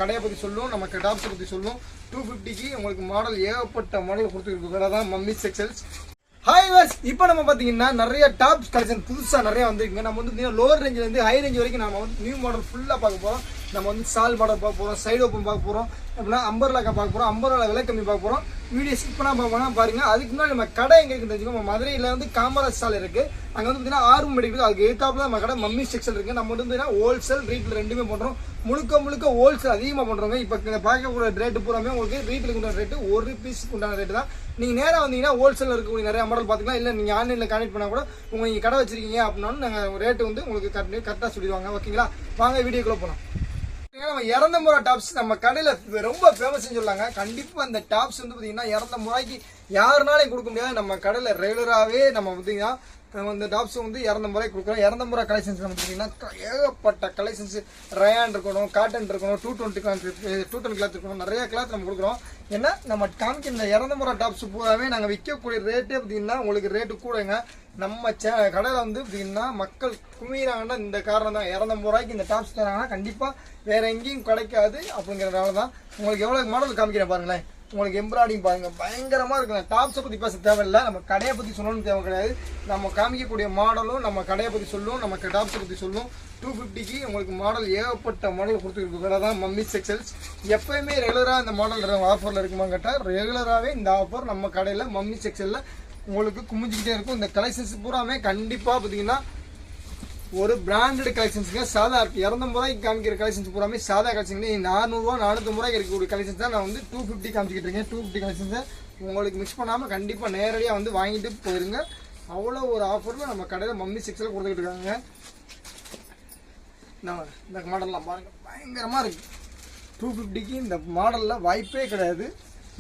கடையை பற்றி சொல்லுவோம், நம்ம டாப்ஸை பற்றி சொல்லுவோம். 250க்கு உங்களுக்கு மாடல் ஏகப்பட்ட மாடல் கொடுத்துருக்கு. கடை தான் மம்மி டெக்ஸ்டைல்ஸ். ஹாய் வாஸ், இப்போ நம்ம பார்த்தீங்கன்னா நிறைய டாப்ஸ் கலெக்ஷன் புதுசாக நிறைய வந்துருக்குங்க. நம்ம வந்து லோவர் ரேஞ்சிலேருந்து ஹை ரேஞ்ச் வரைக்கும் நம்ம வந்து நியூ மாடல் ஃபுல்லாக பார்க்க போகிறோம். நம்ம வந்து சால் மாடல் பார்க்க போகிறோம், சைடு ஓப்பன் பார்க்க போகிறோம், அப்படின்னா அம்பர்லாக்கா பார்க்க போகிறோம், அம்பர்லா விலை கம்மி பார்க்க போகிறோம். வீடியோ ஸ்கிப் பண்ணால் பார்ப்போம் பாருங்க. அதுக்கு முன்னாடி நம்ம கடை எங்கே இருக்குன்னு தெரிஞ்சுக்கோ. நம்ம மதுரையில் வந்து காமராஜ் சாலை இருக்குது. அங்கே வந்து பார்த்தீங்கன்னா ஆர்வம் மெடிக்கல், அதுக்கு எதிர்த்தாப்புல நம்ம கடை மம்மி டெக்ஸ்டைல் இருக்குது. நம்ம வந்து பார்த்தீங்கன்னா ஹோல்சேல் ரீட்டில் ரெண்டுமே பண்ணுறோம். முழுக்க ஹோல்சேல் அதிகமாக பண்ணுறோங்க. இப்போ இந்த பார்க்கக்கூடிய ரேட்டு பூராமே உங்களுக்கு ரீட்டிலுக்கு உண்டான ரேட்டு, ஒரு பீஸுக்கு உண்டான ரேட்டு தான். நீங்கள் நேராக வந்தீங்கன்னா ஹோல்சேலில் இருக்கக்கூடிய நிறைய மாடல் பார்த்துக்கலாம். இல்லை நீங்கள் ஆன்லைனில் கனெக்ட் பண்ணால் கூட நீங்கள் கடை வச்சிருக்கீங்க அப்படின்னாலும் நாங்கள் ரேட்டு வந்து உங்களுக்கு கரெக்டாக சொல்லிடுவாங்க. ஓகேங்களா, வாங்க வீடியோக்குள்ளே போகலாம். நம்ம இறந்த முறை டாப்ஸ் நம்ம கடையில் ரொம்ப ஃபேமஸ்ன்னு சொல்லாங்க. கண்டிப்பாக அந்த டாப்ஸ் வந்து பார்த்தீங்கன்னா இறந்த முறைக்கு யாருனாலையும் கொடுக்க முடியாது. நம்ம கடையில் ரெகுலராகவே நம்ம பார்த்தீங்கன்னா இந்த டாப்ஸ் வந்து இறந்த முறை கொடுக்குறோம். இறந்த முறை கலெக்ஷன்ஸ் நம்ம பார்த்தீங்கன்னா ஏகப்பட்ட கலெக்ஷன்ஸ், ரயான் இருக்கணும், காட்டன் இருக்கணும், 220 கிளாத் இருக்கணும், நிறைய கிளாத் நம்ம கொடுக்குறோம். ஏன்னா நம்ம காமிக்க இந்த இறந்த முறை டாப்ஸ் பூராவே நாங்கள் விற்கக்கூடிய ரேட்டே பார்த்தீங்கன்னா உங்களுக்கு ரேட்டு கூடங்க. நம்ம கடையில் வந்து பார்த்தீங்கன்னா மக்கள் குமிறாங்கன்னா இந்த காரணம் தான். இறந்த முறைக்கு இந்த டாப்ஸ் தராங்கன்னா கண்டிப்பாக வேற எங்கேயும் கிடைக்காது. அப்படிங்கிறதுனால தான் உங்களுக்கு எவ்வளோ மாடல் காமிக்கிறேன் பாருங்களேன். உங்களுக்கு எம்ப்ராய்டிங் பாருங்க, பயங்கரமாக இருக்குங்க. டாப்ஸை பற்றி பேச தேவையில்லை, நம்ம கடையை பற்றி சொல்லணும்னு தேவை கிடையாது. நம்ம காமிக்கக்கூடிய மாடலும் நம்ம கடையை பற்றி சொல்லுவோம், நம்ம டாப்ஸை பற்றி சொல்லுவோம். 250க்கு உங்களுக்கு மாடல் ஏகப்பட்ட மாடல் கொடுத்துருக்கு. கடை தான் மம்மி டெக்ஸ்டைல்ஸ். எப்பயுமே ரெகுலராக இந்த மாடல் ஆஃபரில் இருக்குமா கேட்டால் ரெகுலராகவே இந்த ஆஃபர் நம்ம கடையில் மம்மி டெக்ஸ்டைலில் உங்களுக்கு குமிஞ்சிக்கிட்டே இருக்கும். இந்த கலெக்ஷன்ஸ் பூராமே கண்டிப்பாக பார்த்தீங்கன்னா ஒரு பிராண்டட் கலெக்ஷன்ஸுங்க. சாதா இருக்குது. 200 ரூபாய்க்கு காமிக்கிற கலெக்ஷன்ஸ் பூராமே சாதா கலெக்ஷன். 400 ரூபா 450 ரூபாய்க்கு இருக்கக்கூடிய கலெக்ஷன்ஸ் தான் நான் வந்து 250 காமிச்சிக்கிட்டு இருக்கேன். 250 கலெக்ஷன்ஸை உங்களுக்கு மிஸ் பண்ணாமல் கண்டிப்பாக நேரடியாக வந்து வாங்கிட்டு போயிருங்க. அவ்வளோ ஒரு ஆஃபரில் நம்ம கடையில் மம்மி டெக்ஸ்டைல் கொடுத்துக்கிட்டு இருக்காங்க. இந்த மாடல்லாம் பாருங்கள், பயங்கரமாக இருக்குது. 250க்கு இந்த மாடலில் வாய்ப்பே கிடையாது.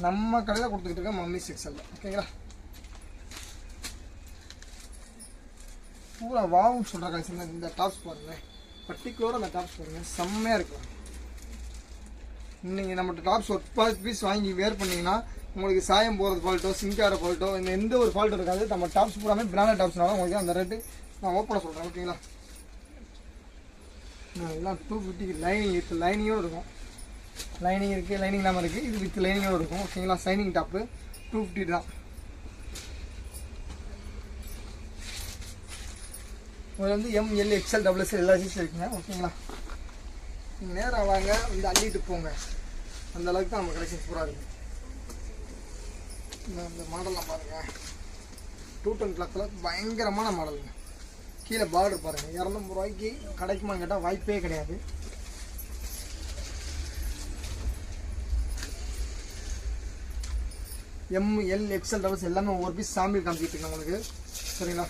நம்ம கடையில் கொடுத்துக்கிட்டு இருக்கோம் மம்மி டெக்ஸ்டைலில். ஓகேங்களா, பூரா வாவும் சொல்கிற கலெக்ஷன். இந்த டாப்ஸ் பாருங்கள், பர்டிகுலராக அந்த டாப்ஸ் பாருங்கள், செம்மையாக இருக்கும். நீங்கள் நம்மகிட்ட டாப்ஸ் ஒரு 10 பீஸ் வாங்கி வேர் பண்ணிங்கன்னா உங்களுக்கு சாயம் போகிறது ஃபால்ட்டோ, சிங்கார ஃபால்ட்டோ, இந்த எந்த ஒரு ஃபால்ட்டும் இருக்காது. நம்ம டாப்ஸ் பூராமே பிராண்டட் டாப்ஸ்னால உங்களுக்கு அந்த ரேட்டு நான் ஓப்பனாக சொல்கிறேன். ஓகேங்களா, இதெல்லாம் 250க்கு லைனிங் இருக்குது, லைனிங்கோடு இருக்கும். லைனிங் இருக்குது, லைனிங் இல்லாமல் இருக்குது, இது வித் லைனிங்கோடு இருக்கும். ஓகேங்களா, சைனிங் டாப்பு 250 தான். உங்களுக்கு வந்து ML XL XXL எல்லா சைஸும் இருக்குங்க. ஓகேங்களா, நேராக வாங்க, வந்து அள்ளிட்டு போங்க. அந்த அளவுக்கு தான் நம்ம கலெக்ஷன்ஸ் பூரா இருக்குது. இந்த மாடல்லாம் பாருங்கள், 210 கிளாத்தில் பயங்கரமான மாடலுங்க. கீழே பார்டர் பாருங்கள். 200 ரூபாய்க்கு கிடைக்குமான்னு கேட்டால் வாய்ப்பே கிடையாது. ML XL XXL எல்லாமே ஒவ்வொரு பீஸ் சாம்பிள் காமிச்சிட்டு இருக்கேன் உங்களுக்கு. சரிங்களா,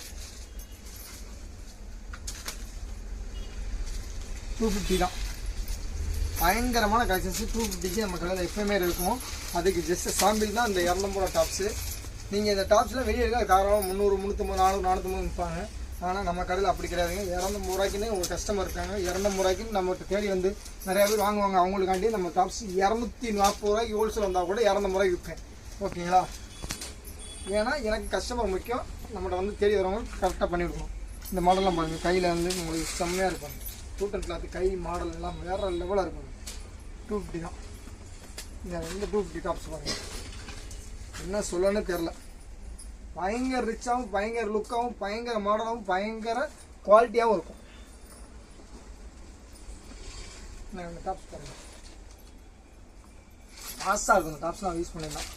250 தான். பயங்கரமான கலெக்ஷன்ஸு 250க்கு நம்ம கடையில் எப்போயுமே இருக்கும். அதுக்கு ஜஸ்ட் சாம்பிள் தான் இந்த 200 ரூபா டாப்ஸு. நீங்கள் இந்த டாப்ஸில் வெளியே இருக்க காரணம் 300, 350, 400, 450 விற்பாங்க. ஆனால் நம்ம கடையில் அப்படி கிடையாதுங்க. 200 ரூபாய்க்குன்னு ஒரு கஸ்டமர் இருக்காங்க. 200 ரூபாய்க்குன்னு நம்மகிட்ட தேடி வந்து நிறையா பேர் வாங்குவாங்க. அவங்களுக்காண்டி நம்ம டாப்ஸ் 240 ரூபாய்க்கு ஹோல்சேல் வந்தால் கூட 200 ரூபாய்க்கு விற்பேன். ஓகேங்களா, ஏன்னா எனக்கு கஸ்டமர் முக்கியம். நம்மகிட்ட வந்து தேடி வரவங்க கரெக்டாக பண்ணிவிடுவோம். இந்த மாடல்லாம் பாருங்கள், கையில் வந்து உங்களுக்கு செம்மையாக இருப்பாங்க. 210 கிளாத் கை மாடல் எல்லாம் வேறு லெவலாக இருக்கும். 250 தான். இந்த 250 டாப்ஸ் பாருங்கள், என்ன சொல்லணும்னு தெரில. பயங்கர ரிச்சாகவும், பயங்கர லுக்காகவும், பயங்கர மாடலாகவும், பயங்கர குவாலிட்டியாகவும் இருக்கும். இந்த டாப்ஸ் பாருங்கள், மாசாக இருக்கும். இந்த டாப்ஸ்லாம் யூஸ் பண்ணிடலாம்.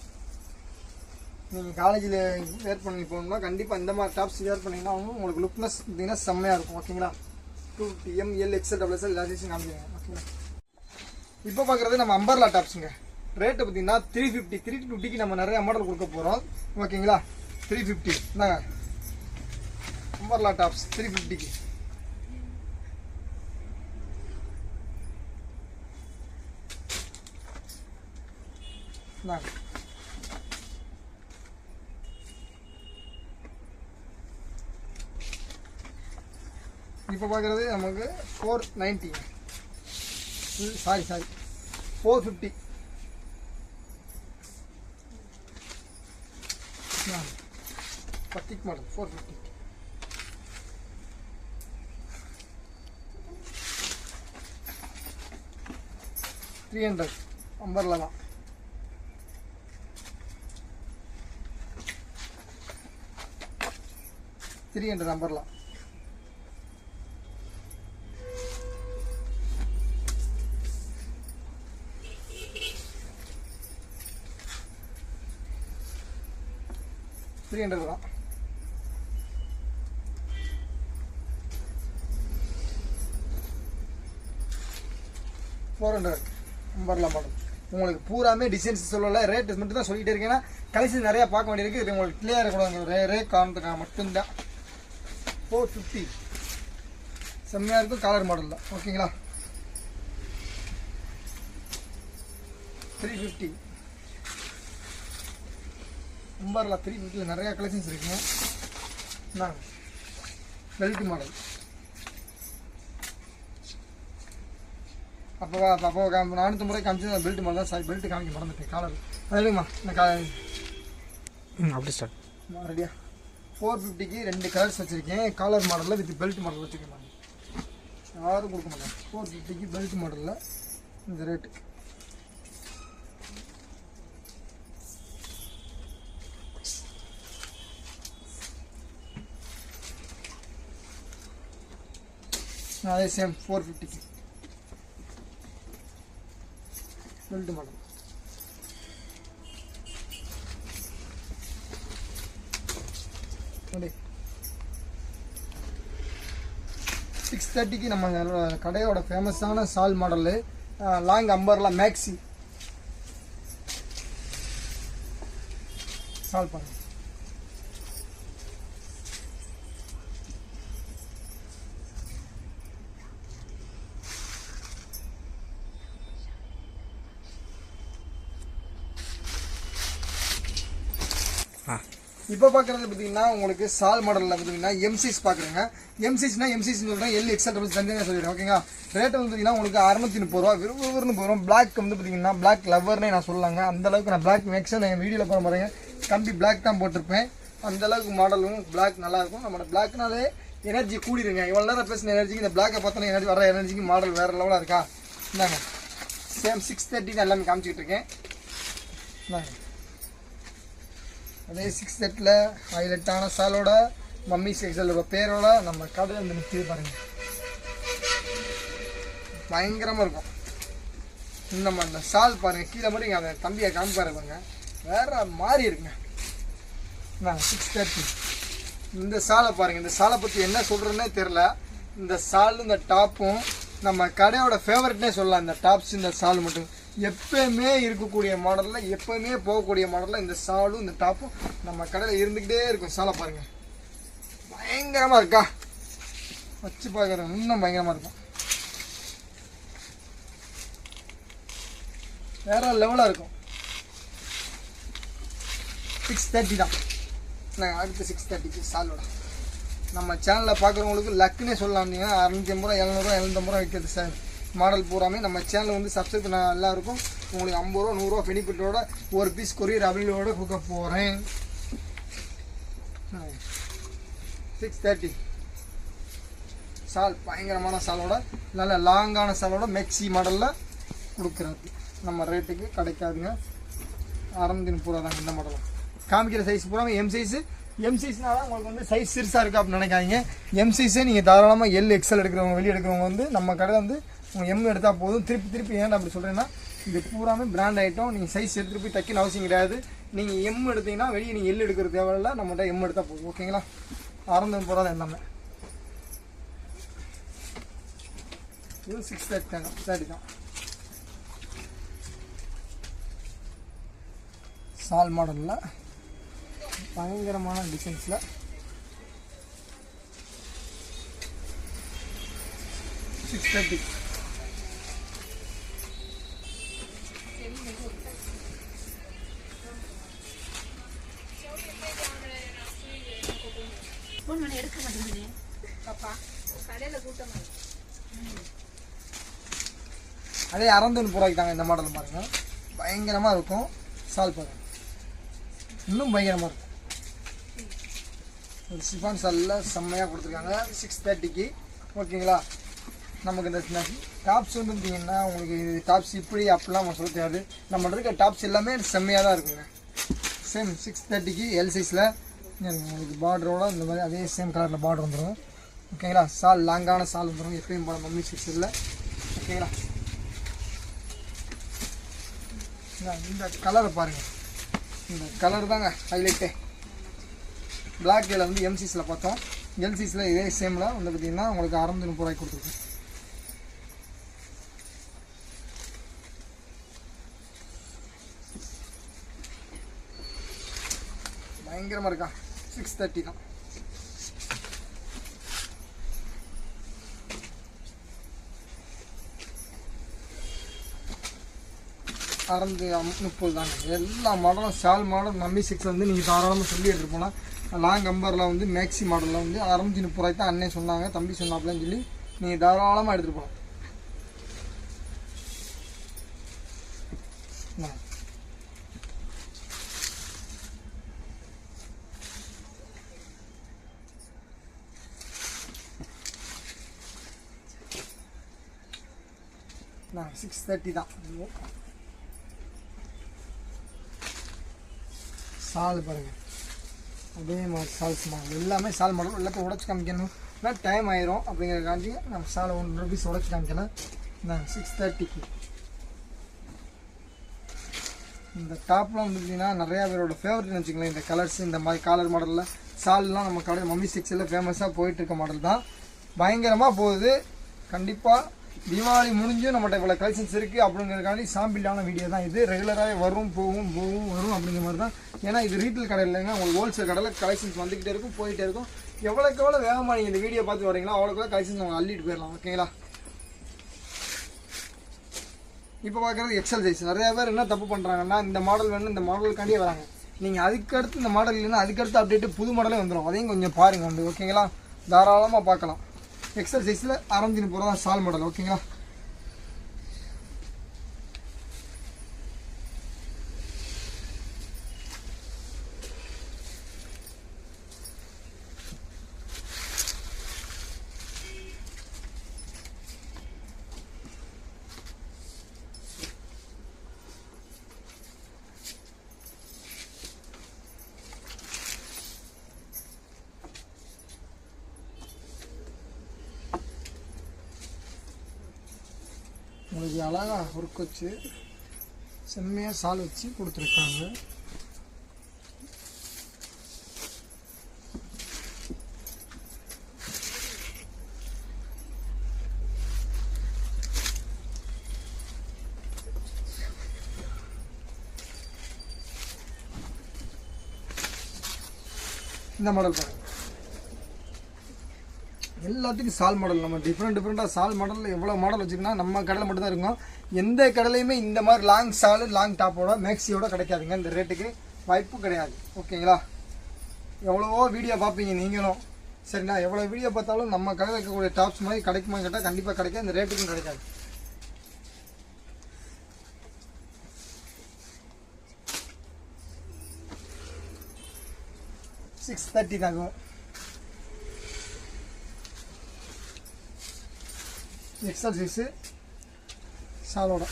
நீங்கள் காலேஜில் வேர் பண்ணி போகணும்னா கண்டிப்பாக இந்த மாதிரி டாப்ஸ் வேர் பண்ணிங்கன்னா உங்களுக்கு லுக்னஸ் பார்த்தீங்கன்னா செம்மையாக இருக்கும். ஓகேங்களா, 250 ML XL XXL எல்லா சைஸும் காமிக்கிறேன். ஓகேங்களா, இப்போ பார்க்குறது நம்ம அம்பர்லா டாப்ஸுங்க. ரேட்டு பார்த்தீங்கன்னா 350. 350க்கு நம்ம நிறைய மாடல் கொடுக்க போகிறோம். ஓகேங்களா, 350 தாங்க அம்பர்லா டாப்ஸ் 350க்கு. இப்போ பார்க்குறது நமக்கு 490, சாரி 450. பத்திக் மாடல் 450. 300 அம்பர்லா தான். அம்பர்லா. தான். 400 அம்பர்லா மாடல். உங்களுக்கு பூராமே டிசைன்ஸ் சொல்லல, ரேட் மட்டும் தான் சொல்லிகிட்டே இருக்கேன். ஏன்னா கலெக்ஷன் நிறையா பார்க்க வேண்டியிருக்கு. இது உங்களுக்கு கிளியராக இருக்கக்கூடாது, ரே காரணத்துக்காக மட்டும்தான். 450 செம்மையாக இருக்கும். காலர் மாடல் தான். ஓகேங்களா. 350 அம்பர்லா. 350 நிறையா கலெக்ஷன்ஸ் இருக்குங்க. Belt model. அப்போ 400 முறை காமிச்சு பெல்ட் மாடல் தான். சாரி, பெல்ட் காமிக்க மறந்துட்டேன். காலர் அதுமா அப்படி ஸ்டார்ட் ரெடியா. 450க்கு 2 கலர்ஸ் வச்சுருக்கேன். காலர் மாடலில் வித் பெல்ட் மாடல் வச்சுருக்கேன். யாரும் கொடுக்க மாட்டேன். 450க்கு பெல்ட் மாடலில் இந்த ரேட்டு. அதே சேம் 450க்கு பெல்ட் மாடல். ஓகே. 630க்கு நம்ம கடையோட ஃபேமஸான சால் மாடலு லாங் அம்பர்லா மேக்ஸி சால் பாருங்க. இப்போ பார்க்குறது பார்த்தீங்கன்னா உங்களுக்கு சால் மாடலில் பார்த்தீங்கன்னா எம்சிஸ் பார்க்குறேங்க. எம்சிஸ்னா எம்சிஸ்னு சொல்கிறேன், எல் எக்ஸ்எல் டபுள் தனியாக சொல்லிடுறேன். ஓகேங்களா. ரேட் வந்து பார்த்தீங்கன்னா உங்களுக்கு 630 ரூபா. விறுவிறுன்னு போகிறோம். பிளாக் வந்து பார்த்தீங்கன்னா பிளாக் லவர்னே நான் சொல்லலாங்க. அந்தளவுக்கு நான் பிளாக் மேக்ஸிமம் என் வீடியோவில் போகிற பாருங்க கம்பி பிளாக் தான் போட்டிருப்பேன். அந்தளவுக்கு மாடலும் பிளாக் நல்லாயிருக்கும். நம்மளோட பிளாக்னாலே எனர்ஜி கூடிடுங்க. இவ்வளோ நேரம் பேசின எனர்ஜிக்கு இந்த பிளாக்கை பார்த்தோன்னா எனர்ஜி வர எனர்ஜிக்கு மாடல் வேறு லெவலாக இருக்கா. இந்தாங்க சேம் 630 தான் எல்லாமே காமிச்சிக்கிட்டு இருக்கேன். இந்தாங்க அதே 630ல் ஹைலைட்டான சாலோட மம்மி செக்ஸலோட பேரோட நம்ம கடை வந்து நிற்கிது பாருங்கள். பயங்கரமாக இருக்கும். இந்த சால் பாருங்கள். கீழே மட்டும் அதை தம்பியை காமிப்பாரு பாருங்க, வேற மாதிரி இருக்குங்க. 630 இந்த சாலை பாருங்கள். இந்த சாலை பற்றி என்ன சொல்கிறேன்னே தெரில. இந்த சால் இந்த டாப்பும் நம்ம கடையோட ஃபேவரட்னே சொல்லலாம். இந்த டாப்ஸ் இந்த சால் மட்டும் எப்பயுமே இருக்கக்கூடிய மாடலில், எப்பயுமே போகக்கூடிய மாடலில் இந்த சாலும் இந்த டாப்பும் நம்ம கடையில் இருந்துக்கிட்டே இருக்கும். சாலை பாருங்கள் பயங்கரமாக இருக்கா. வச்சு பார்க்குறது இன்னும் பயங்கரமாக இருக்கும். வேற லெவலாக இருக்கும். 630 தான். நாங்கள் அடுத்து 630க்கு சாலோட நம்ம சேனலில் பார்க்குறவங்களுக்கு லக்குன்னே சொல்லலாம். நீங்கள் 650 ரூபா 700 750 ரூபா வைக்கிறது சார். மாடல் பூராமே நம்ம சேனல் வந்து சப்ஸ்கிரைப் பண்ண எல்லாருக்கும் உங்களுக்கு 50 ரூபா 100 ரூபா பெனிஃபிட்டோட ஒரு பீஸ் கொரியர் அவைலோட கொடுக்க போகிறேன். 630 சால் பயங்கரமான சாலோட நல்ல லாங்கான சாலோட மெக்ஸி மாடலில் கொடுக்குறாரு. நம்ம ரேட்டுக்கு கிடைக்காதுங்க. 630 ரூபா தாங்க இந்த மாடலும். காமிக்கிற சைஸ் பூராமே எம் சைஸு. எம் சைஸ்னால உங்களுக்கு வந்து சைஸ் சிறுசாக இருக்குது அப்படின்னு நினைக்காதீங்க. எம் சைஸே நீங்கள் தாராளமாக எல் எக்ஸ்எல் எடுக்கிறவங்க, வெளியே எடுக்கிறவங்க வந்து நம்ம கடை வந்து உங்கள் எம் எடுத்தால் போதும். திருப்பி ஏன் அப்படி சொல்கிறேன்னா இது பூராமே பிராண்ட் ஐட்டம். நீங்கள் சைஸ் எடுத்துகிட்டு போய் தைக்கணும் அவசியம் கிடையாது. நீங்கள் எம் எடுத்தீங்கன்னா வெளியே நீங்கள் எல் எடுக்கிறது தேவையில்லை, நம்மகிட்ட எம் எடுத்தால் போதும். ஓகேங்களா. 630 ரூபா எல்லாமே. இது 630 தான். சால் மாடலில் பயங்கரமான டிசைன்ஸில் 630. அதே 630 ரூபாய்க்கு தாங்க இந்த மாடல் பாருங்க. பயங்கரமாக இருக்கும். சால் பாருங்க இன்னும் பயங்கரமாக இருக்கும். சிஃபான் சாலில் செம்மையாக கொடுத்துருக்காங்க 630க்கு. ஓகேங்களா. நமக்கு இந்த டாப்ஸ் வந்து பார்த்தீங்கன்னா உங்களுக்கு டாப்ஸ் இப்படி அப்படிலாம் நம்ம சொல்ல தேவை. நம்ம இருக்க டாப்ஸ் எல்லாமே செம்மையாக தான் இருக்குங்க. சேம் 630க்கு எல் சைஸில் உங்களுக்கு பார்டரோட இந்த மாதிரி அதே சேம் கலரில் பார்டர் வந்துடும். ஓகேங்களா? சால் லாங்கான சால் வந்துடும் எப்பயும் போல மம்மி சிக்ஸில். ஓகேங்களா? இந்த கலரை பாருங்கள், இந்த கலர் தாங்க ஹைலைட்டே. பிளாக்கில் வந்து எம்சிஸில் பார்த்தோம், எல்சிஸில் இதே சேமில் வந்து பார்த்திங்கன்னா உங்களுக்கு 630 ரூபாய்க்கு கொடுத்துருக்கு. பயங்கரமாக இருக்கா? 630 தான். அறந்து 30 தாங்க. எல்லா மாடலும் ஷால் மாடல் மம்மி சிக்ஸ் வந்து நீங்கள் தாராளமாக சொல்லி எடுத்துகிட்டு போனால் லாங் கம்பரில் வந்து மேக்ஸி மாடலில் வந்து 630 ரூபாய்க்கு தான் அண்ணே சொன்னாங்க, தம்பி சொன்னாப்லன்னு சொல்லி நீங்கள் தாராளமாக எடுத்துகிட்டு போகலாம். நான் 630 தான். சால் பாருங்கள், அதே மாதிரி சால்ஸ் மாடல் எல்லாமே சால் மாடல். எல்லாத்தையும் உடச்சி காமிக்கணும், இல்லை டைம் ஆயிரும் அப்படிங்கிறக்காண்டி நம்ம சாலை 1 ரூபீஸ் உடச்சி காமிக்கல. நான் 630க்கு இந்த டாப்லாம் வந்து பார்த்தீங்கன்னா நிறையா பேரோட ஃபேவரட்னு வச்சுக்கலாம். இந்த கலர்ஸ் இந்த மாதிரி காலர் மாடலில் சால்லாம் நம்ம கடை மம்மி சிக்ஸில் ஃபேமஸாக போயிட்டுருக்க மாடல் தான். பயங்கரமாக போகுது. கண்டிப்பாக தீபாவளி முடிஞ்சும் நம்மகிட்ட இவ்வளோ கலெக்ஷன்ஸ் இருக்குது அப்படிங்கிறதுக்காண்டி சாம்பிளான வீடியோ தான் இது. ரெகுலராக வரும் வரும் அப்படிங்கிற மாதிரி தான். ஏன்னா இது ரீட்டைல் கடை இல்லைங்க, உங்களுக்கு ஹோல்சேல் கடையில் கலெக்ஷன்ஸ் வந்துக்கிட்டே இருக்கும், போயிட்டே இருக்கும். எவ்வளோக்கு எவ்வளோ வேகமாக நீங்கள் இந்த வீடியோ பார்த்து வரீங்களோ அவ்வளோக்கு கலெக்ஷன்ஸ் அவங்க அள்ளிட்டு போயிடலாம். ஓகேங்களா? இப்போ பார்க்குறது எக்ஸல் சைஸ். நிறையா பேர் என்ன தப்பு பண்ணுறாங்கன்னா இந்த மாடல் வேணும் இந்த மாடலுக்காண்டியே வராங்க. நீங்கள் அதுக்கடுத்து இந்த மாடல் இல்லைன்னா அதுக்கடுத்து அப்டேட்டு புது மாடலே வந்துடும். அதையும் கொஞ்சம் பாருங்கள் வந்து. ஓகேங்களா? தாராளமாக பார்க்கலாம். எக்ஸல் சைஸில் 630 தான் சால் மாடல். ஓகேங்களா? உங்களுக்கு அழகாக ஒர்க் வச்சு செம்மையாக சால் வச்சு கொடுத்துருக்காங்க. இந்த மாடல் பாருங்கள், எல்லாத்துக்கும் சால் மாடல். நம்ம டிஃப்ரெண்ட்டாக சால் மாடலில் எவ்வளோ மாடல் வச்சுக்கோன்னா நம்ம கடையில் மட்டும்தான் இருக்கும். எந்த கடையிலையுமே இந்த மாதிரி லாங் சால் லாங் டாப்போட மேக்ஸியோட கிடைக்காதுங்க. இந்த ரேட்டுக்கு வாய்ப்பு கிடையாது. ஓகேங்களா? எவ்வளவோ வீடியோ பார்ப்பீங்க நீங்களும், சரிங்களா? எவ்வளோ வீடியோ பார்த்தாலும் நம்ம கடையில் இருக்கக்கூடிய டாப்ஸ் மாதிரி கிடைக்குமா கேட்டால் கண்டிப்பாக கிடைக்காது. இந்த ரேட்டுக்கும் கிடைக்காது. 630 தாங்க. எக்ஸல் சைஸு சாலோட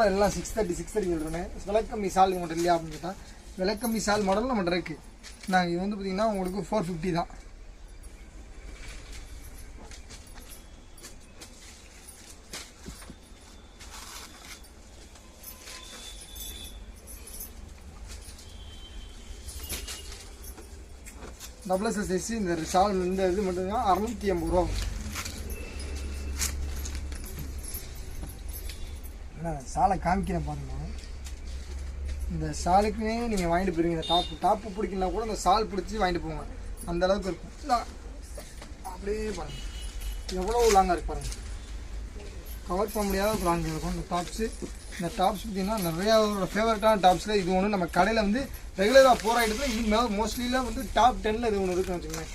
எல்லாம் 630 சொல்கிறேன். விலைக்கம்மி சால் மட்டும் இல்லையா அப்படின்னு கேட்டால் விலைக்கம்மி சால் மாடல் நம்மகிட்ட இருக்குது. நாங்கள் இது வந்து பார்த்திங்கன்னா உங்களுக்கு 450 தான். டபுள் எக்ஸல் சைஸ் இந்த சால் இந்த இது மட்டும்தான் 680 ரூபா. சாலை காமிக்கிறேன் பாருங்க. இந்த சாலுக்குமே நீங்கள் வாங்கிட்டு போயிருங்க. இந்த டாப்பு பிடிக்கலாம் கூட இந்த சால் பிடிச்சி வாங்கிட்டு போங்க, அந்த அளவுக்கு இருக்கும். இல்லை அப்படியே பாருங்கள் எவ்வளோ லாங்காக இருக்கு பாருங்கள். கவர் பண்ண முடியாத லாங்காக இருக்கும் இந்த டாப்ஸு. இந்த டாப்ஸ் பார்த்திங்கன்னா நிறையா ஃபேவரட்டான டாப்ஸில் இது ஒன்று. நம்ம கடையில் வந்து ரெகுலராக போகிற இடத்துல இது மோஸ்ட்லிலாம் வந்து டாப் 10ல் இது ஒன்று இருக்குன்னு வச்சுக்கோங்க.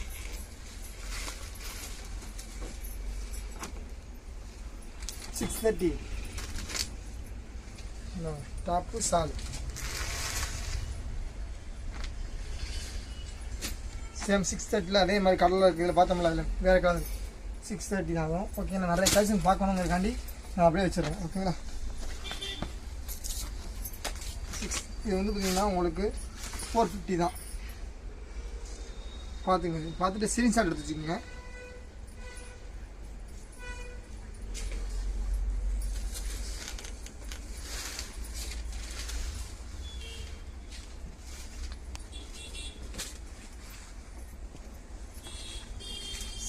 $630 டாப்பு சால் சேம் 630 அதே மாதிரி கலரில் இருக்குது. இதில் பார்த்தோம்ல அதில் வேறு கலர் 630 தான் ஆகும். ஓகே, நான் நிறைய கலெக்ஷன் பார்க்கணுங்கிறக்காண்டி நான் அப்படியே வச்சுருக்கேன். ஓகேங்களா, இது வந்து பார்த்தீங்கன்னா உங்களுக்கு 450 தான். பார்த்துட்டு ஸ்க்ரீன்ஷாட் எடுத்து வச்சுக்கோங்க.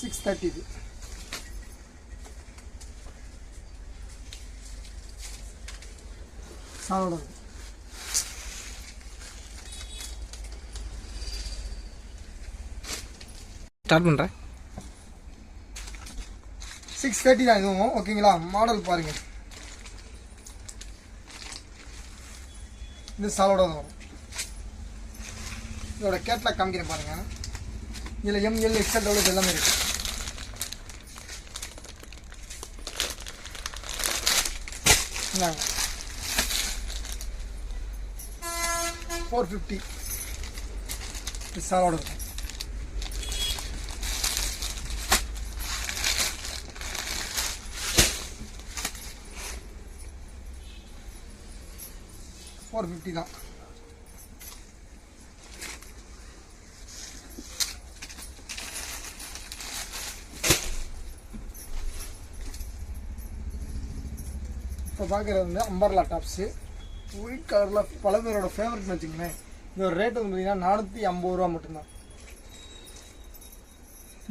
$630 சாலோட ஸ்டார்ட் பண்ணுறேன். 630 தான் இதுவும். ஓகேங்களா, மாடல் பாருங்கள், இது சாலோட தான் வரும். இதோட கேட்லாக் காமிக்கிறேன் பாருங்கள். இதில் ML XL டபுள் எல்லாமே இருக்குது. இந்தாங்க 450 இது சாலோட இருக்கும். $450 தான். இப்போ பார்க்குறது வந்து அம்பர்லா டாப்ஸு ஒயிட் கலரில் பல பேரோட ஃபேவரட்னு வச்சுங்களேன். இதோட ரேட் வந்து பார்த்தீங்கன்னா $450 மட்டும்தான்.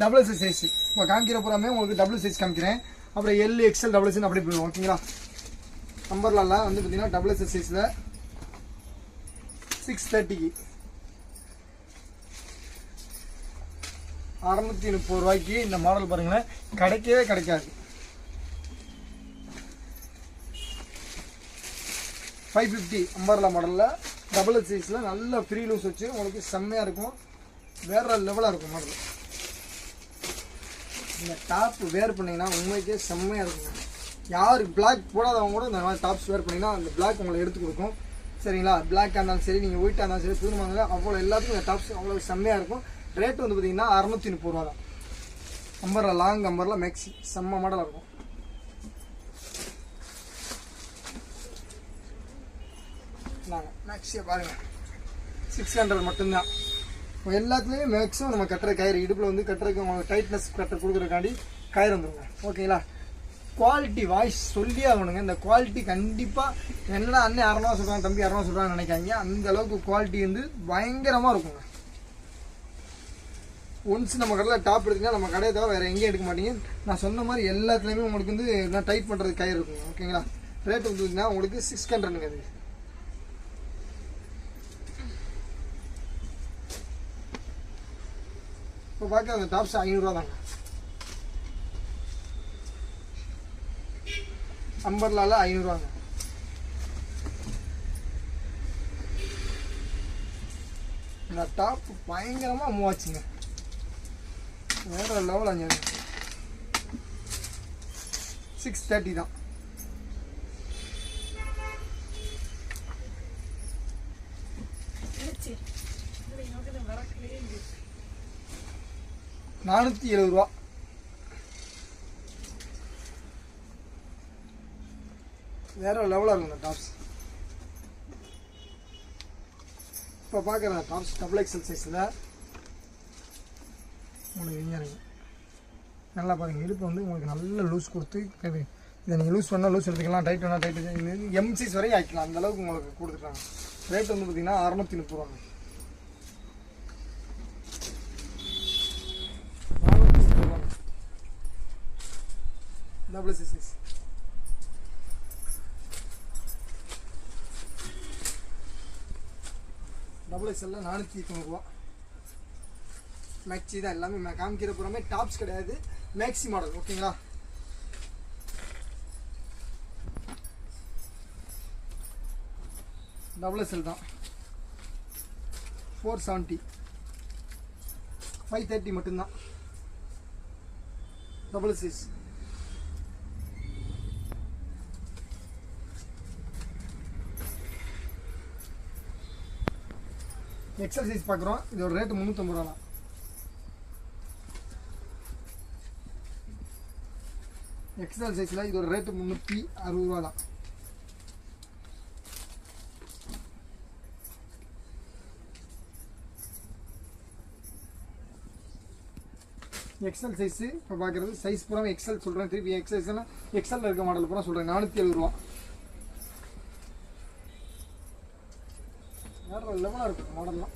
டபுள் சைஸ் இப்போ காமிக்கிற பூராமே உங்களுக்கு டபுள் சைஸ் காமிக்கிறேன். அப்புறம் எல் XL டபுள் சைஸ் அப்படி போயிடும். ஓகேங்களா, அம்பர்லாவில் வந்து பார்த்தீங்கன்னா டபுள் சைஸில் 630 630 இந்த மாடல் பாருங்களேன், கிடைக்கவே கிடைக்காது. 550 அம்பர்லா மாடலில் டபுள் சைஸில் நல்ல ஃப்ரீ லூஸ் வச்சு உங்களுக்கு செம்மையாக இருக்கும். வேறு லெவலாக இருக்கும் மாடல். இந்த டாப் வேர் பண்ணிங்கன்னா உண்மைக்கே செம்மையாக இருக்குங்க. யார் பிளாக் போடாதவங்க கூட இந்த மாதிரி டாப்ஸ் வேர் பண்ணிங்கன்னா அந்த பிளாக் உங்களை எடுத்து கொடுக்கும். சரிங்களா, பிளாக்காக இருந்தாலும் சரி, நீங்கள் ஒயிட்டாக இருந்தாலும் சரி, புதுமாக இருந்தாலும் அவ்வளோ எல்லாத்துக்கும் இந்த டாப்ஸ் அவ்வளோ செம்மையாக இருக்கும். ரேட்டு வந்து பார்த்தீங்கன்னா $630 தான். அம்பர்லா லாங் அம்பர்லா மேக்ஸி செம்ம மாடலாக இருக்கும். நாங்கள் மேக்ஸியை பாருங்கள் 600 மட்டும்தான். எல்லாத்துலேயுமே மேக்ஸிமம் நம்ம கட்டுற கயிறு இடுப்பில் வந்து கட்டுறதுக்கு உங்களுக்கு டைட்னஸ் கட்டுற கொடுக்குறக்காண்டி கயிறு வந்துருங்க. ஓகேங்களா, குவாலிட்டி வாய்ஸ் சொல்லியே ஆகணுங்க. இந்த குவாலிட்டி கண்டிப்பாக என்னடா அண்ணன் 600 சொல்கிறாங்க, தம்பி 600 சொல்கிறாங்கன்னு நினைக்காங்க. அந்த அளவுக்கு குவாலிட்டி வந்து பயங்கரமாக இருக்குங்க. ஒன்ஸ் நம்ம கடையில் டாப் எடுத்தீங்கன்னா நம்ம கடையை தவிர வேறு எங்கேயும் எடுக்க மாட்டீங்க. நான் சொன்ன மாதிரி எல்லாத்துலேயுமே உங்களுக்கு வந்து நான் டைட் பண்ணுறது கயிறு இருக்குங்க. ஓகேங்களா, ரேட் வந்துன்னா உங்களுக்கு 600ங்க. அது இப்போ பார்க்க அந்த டாப்ஸ் $500 தாங்க. அம்பர்லால $500. இந்த டாப் பயங்கரமாக மூவ் ஆச்சுங்க. வேற லெவல். 630 தான். $470. வேற லெவலாக இருக்கும் இந்த டாப்ஸ். இப்போ பார்க்குற டாப்ஸ் டபுள் XL சைஸில் உங்களுக்கு இங்கே இருக்குது. நல்லா பாருங்கள், இடுப்பு வந்து உங்களுக்கு நல்ல லூஸ் கொடுத்து இதை நீங்கள் லூஸ் பண்ணால் லூஸ் எடுத்துக்கலாம், டைட் பண்ணால் டைட் M சைஸ் வரையும் ஆக்கிக்கலாம். அந்தளவுக்கு உங்களுக்கு கொடுத்துருக்காங்க. ரேட் வந்து பார்த்தீங்கன்னா $630. Double size double XL $490. Maxi தான் எல்லாமே காமிக்கிற பூராமே டாப்ஸ் கிடையாது, மேக்ஸி மாடல். ஓகேங்களா, டபுள் XL தான். 470 530 மட்டும்தான். டபுள் சைஸ் XL சைஸ் பார்க்குறோம். இதோட ரேட்டு $350 தான். எக்ஸ்எல் சைஸில் இதோட ரேட்டு 360 ரூபா தான். எக்ஸ்எல் சைஸு இப்போ பார்க்குறது சைஸ் பூரா எக்ஸ்எல் சொல்கிறேன். திருப்பி எக்ஸ்எல்ஸ்லாம் எக்ஸ்எல் இருக்க மாடல் பூரா சொல்கிறேன். 470 ரூபா. வேறு லெவலாக இருக்கும் மாடல்லாம்.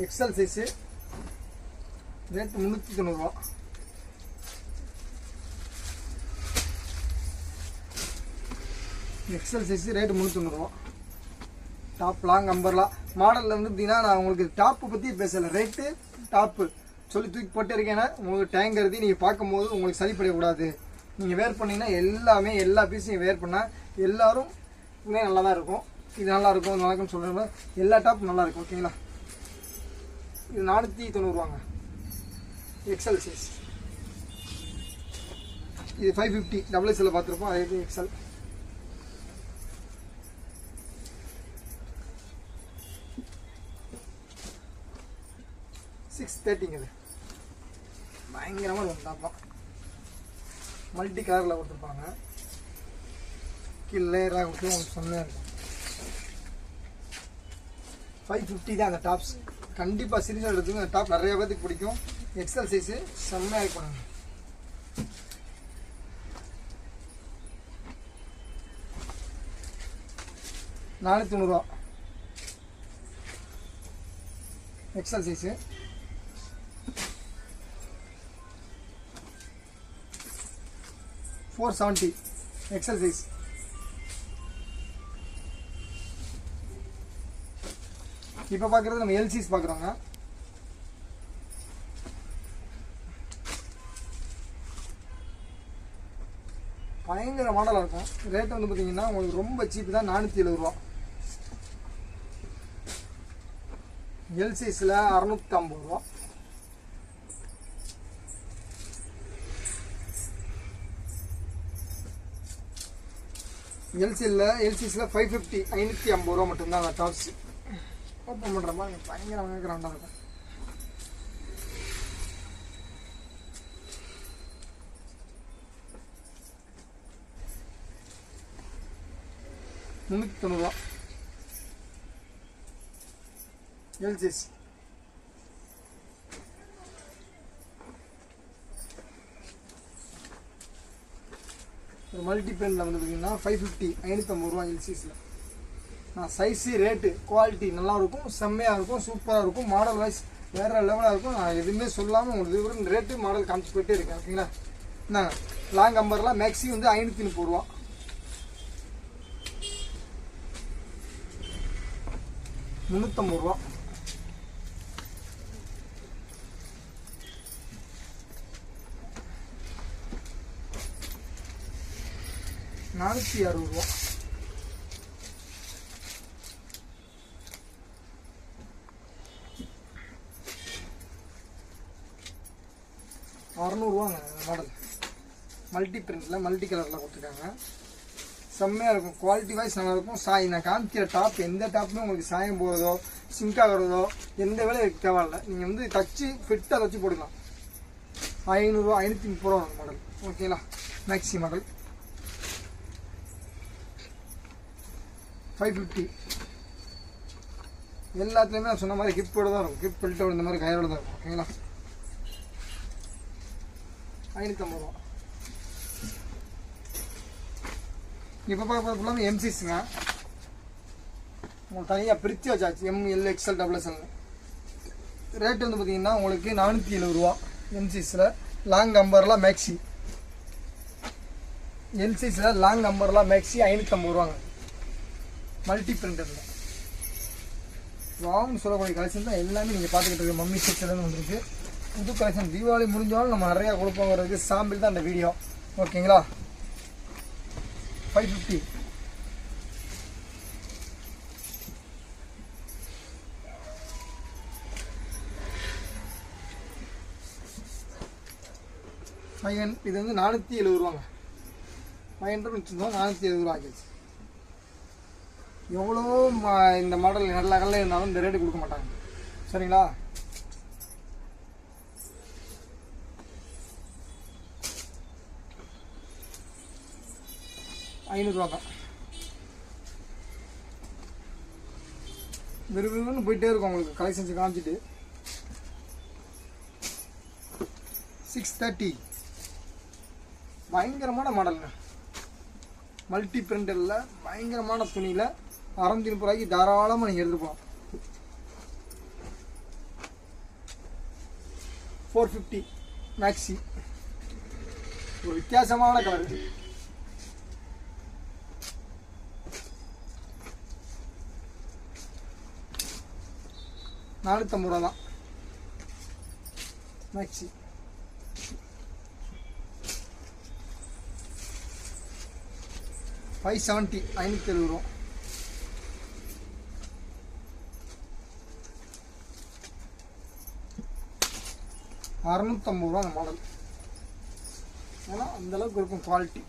எக்ஸ்எல் சைஸு ரேட்டு 390 ரூபா. எக்ஸ்எல் சைஸு ரேட்டு 390 ரூபா. டாப் லாங் அம்பர்லா மாடலில் வந்து பார்த்தீங்கன்னா நான் உங்களுக்கு டாப்பு பற்றி பேசலை. ரேட்டு டாப்பு சொல்லி தூக்கி போட்டு இருக்கேன்னா உங்களுக்கு டேங்க் கருதி நீங்கள் பார்க்கும்போது உங்களுக்கு சரிப்படக்கூடாது. நீங்கள் வேர் பண்ணிங்கன்னா எல்லாமே எல்லா பீஸையும் வேர் பண்ணால் எல்லோரும் நல்லா தான் இருக்கும். இது நல்லாயிருக்கும் நல்லா இருக்குன்னு சொல்கிறேன். எல்லா டாப்பும் நல்லாயிருக்கும். ஓகேங்களா. இது 490 ரூபாங்க. XL size. இது 550 டபுள் எக்ஸ்எல் பார்த்துருப்போம். அது எக்ஸ்எல். $630 இது பயங்கரமாக இருக்கும். டாப்பா மல்டி கலரில் கொடுத்துருப்பாங்க. கீழே லேயராக கொடுத்து உங்களுக்கு சொன்னே இருக்கும். 550 தான் அந்த டாப்ஸ். கண்டிப்பாக சீரியஸாக எடுத்துங்க. அந்த டாப் நிறைய பேருக்கு பிடிக்கும். எக்ஸ்எல் சைஸு செம்மையாக இருக்கணும். $490 எக்ஸ்எல் சைஸு. $470 XL size. இப்போ பார்க்குறது நம்ம எல்சிஸ் பார்க்குறோங்க. பயங்கர மாடலாக இருக்கும். ரேட்டு வந்து பார்த்தீங்கன்னா உங்களுக்கு ரொம்ப சீப்பு தான். 470 ரூபா. எல் சைஸில் 650 ரூபா. எல்சிஸில் 550 550 ரூபா மட்டும்தான் அந்த டாப்ஸ். ஓப்பன் பண்ணுற மாதிரி பயங்கரமாக கிராண்டாக இருக்கும். $390 எல்சிஸ். ஒரு மல்டி பெனில் வந்து பார்த்தீங்கன்னா 550 550 ரூபா எல்சிஸில். நான் சைஸு ரேட்டு குவாலிட்டி நல்லாயிருக்கும். செம்மையாக இருக்கும். சூப்பராக இருக்கும். மாடல் வைஸ் வேறு லெவலாக இருக்கும். நான் எதுவுமே சொல்லாமல் உங்களுக்கு இது ரேட்டு மாடல் காமிச்சு போயிட்டே இருக்கேன். ஓகேங்களா. நான் லாங் அம்பர்லாம் மேக்ஸி வந்து 530 ரூபா. $350 ரூபா. $460 ரூபா. $600 மாடல். மல்டி பிரிண்டில் மல்டி கலரில் கொடுத்துருக்காங்க. செம்மையாக இருக்கும். குவாலிட்டி வைஸ் நல்லாயிருக்கும். நான் காமிக்கிற டாப் எந்த டாப்புமே உங்களுக்கு சாயம் போகிறதோ சிங்க் ஆகிறதோ எந்த வேலை தேவையில்லை. நீங்கள் வந்து தச்சு ஃபிட்டாக தச்சு போட்டுக்கலாம். $500 530 ரூபா மாடல். ஓகேங்களா. Maxi model 550. எல்லாத்துலேயுமே நான் சொன்ன மாதிரி ஹிப்போட தான் இருக்கும். ஹிப் பெல்ட்டோட இந்த மாதிரி கயரோட தான் இருக்கும். ஓகேங்களா. $550 ரூபா. இப்போ பார்க்க ஃபுல்லாமே எம்சிஸுங்க. உங்களுக்கு தனியாக பிரித்து வச்சாச்சு. M L XL double XL. Rate வந்து பார்த்தீங்கன்னா உங்களுக்கு $470 ரூபா. எம்சிஸில் லாங் நம்பர்லாம் மேக்ஸி. எல்சிஸில் லாங் நம்பர்லாம் மேக்ஸி $550 ரூபாங்க. மல்டி பிரிண்டரில் வாங்னு சொல்லக்கூடிய கலெக்ஷன் தான் எல்லாமே நீங்கள் பார்த்துக்கிட்டு இருக்க மம்மி செக்ஷன்லேருந்து வந்துருக்கு. புது கலெக்ஷன் தீபாவளி முடிஞ்சாலும் நம்ம நிறையா கொடுப்போங்கிறதுக்கு சாம்பிள் தான் அந்த வீடியோ. ஓகேங்களா. 550. இது வந்து $470 ரூபாங்க. 500 வச்சுருந்தோம். $470 ரூபா ஆகிடுச்சு. எவ்வளோ இந்த மாடல் நல்ல கல்ல இருந்தாலும் இந்த ரேட்டு கொடுக்க மாட்டாங்க. சரிங்களா. 500 தான். விறுவிறுன்னு போயிட்டே இருக்கும் உங்களுக்கு கலெக்ஷன்ஸ் காமிச்சிட்டு. 630 பயங்கரமான மாடலுங்க. மல்டி பிரிண்டரில் பயங்கரமான துணியில் 630 ரூபாய்க்கு தாராளமாக நீங்கள் எடுத்துப்போம். 450 மேக்ஸி ஒரு வித்தியாசமான கலர். $450 தான் மேக்ஸி. 570 570 650 அந்த மாடல். ஏன்னா அந்தளவுக்கு இருக்கும் குவாலிட்டி.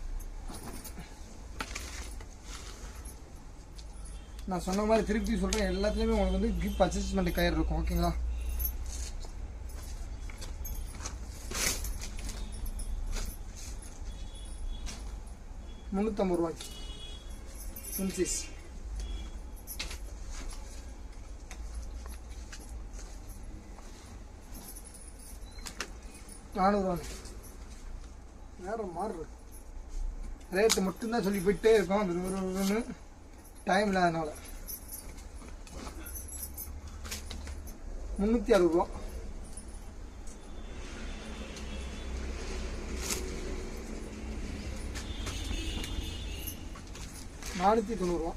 நான் சொன்ன மாதிரி திருப்பி சொல்கிறேன், எல்லாத்துலேயுமே உங்களுக்கு வந்து கிஃப்ட் அட்ஜஸ்ட்மெண்ட் கயிறு இருக்கும். ஓகேங்களா? $350 இன்ச்சஸ். 400 வேற மாதிரி ரேட்டு மட்டும்தான் சொல்லி போயிட்டே இருக்கோம். அது டைம் இல்லாதனால. 360 490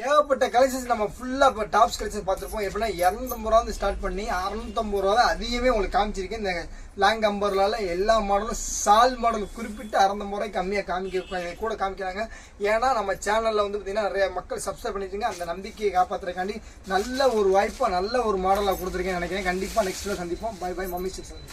ஏகப்பட்ட கலெக்ஷன்ஸ் நம்ம ஃபுல்லாக இப்போ டாப்ஸ் கலெக்ஷன் பார்த்துருப்போம். எப்படின்னா 250 ஸ்டார்ட் பண்ணி 650 தான் அதிகமே உங்களுக்கு காமிச்சிருக்கேன். இந்த லாங் அம்பர்லால எல்லா மாடலும் சால் மாடல் குறிப்பிட்டு 650 கம்மியாக கூட காமிக்கிறாங்க. ஏன்னா நம்ம சேனலில் வந்து பார்த்தீங்கன்னா நிறைய மக்கள் சப்ஸ்கிரைப் பண்ணிட்டுங்க. அந்த நம்பிக்கையை காப்பாற்றுறதுக்காண்டி நல்ல ஒரு வாய்ப்பாக நல்ல ஒரு மாடலாக கொடுத்துருக்கேன்னு நினைக்கிறேன். கண்டிப்பாக நெக்ஸ்ட்டில் சந்திப்போம். Bye bye mummy section.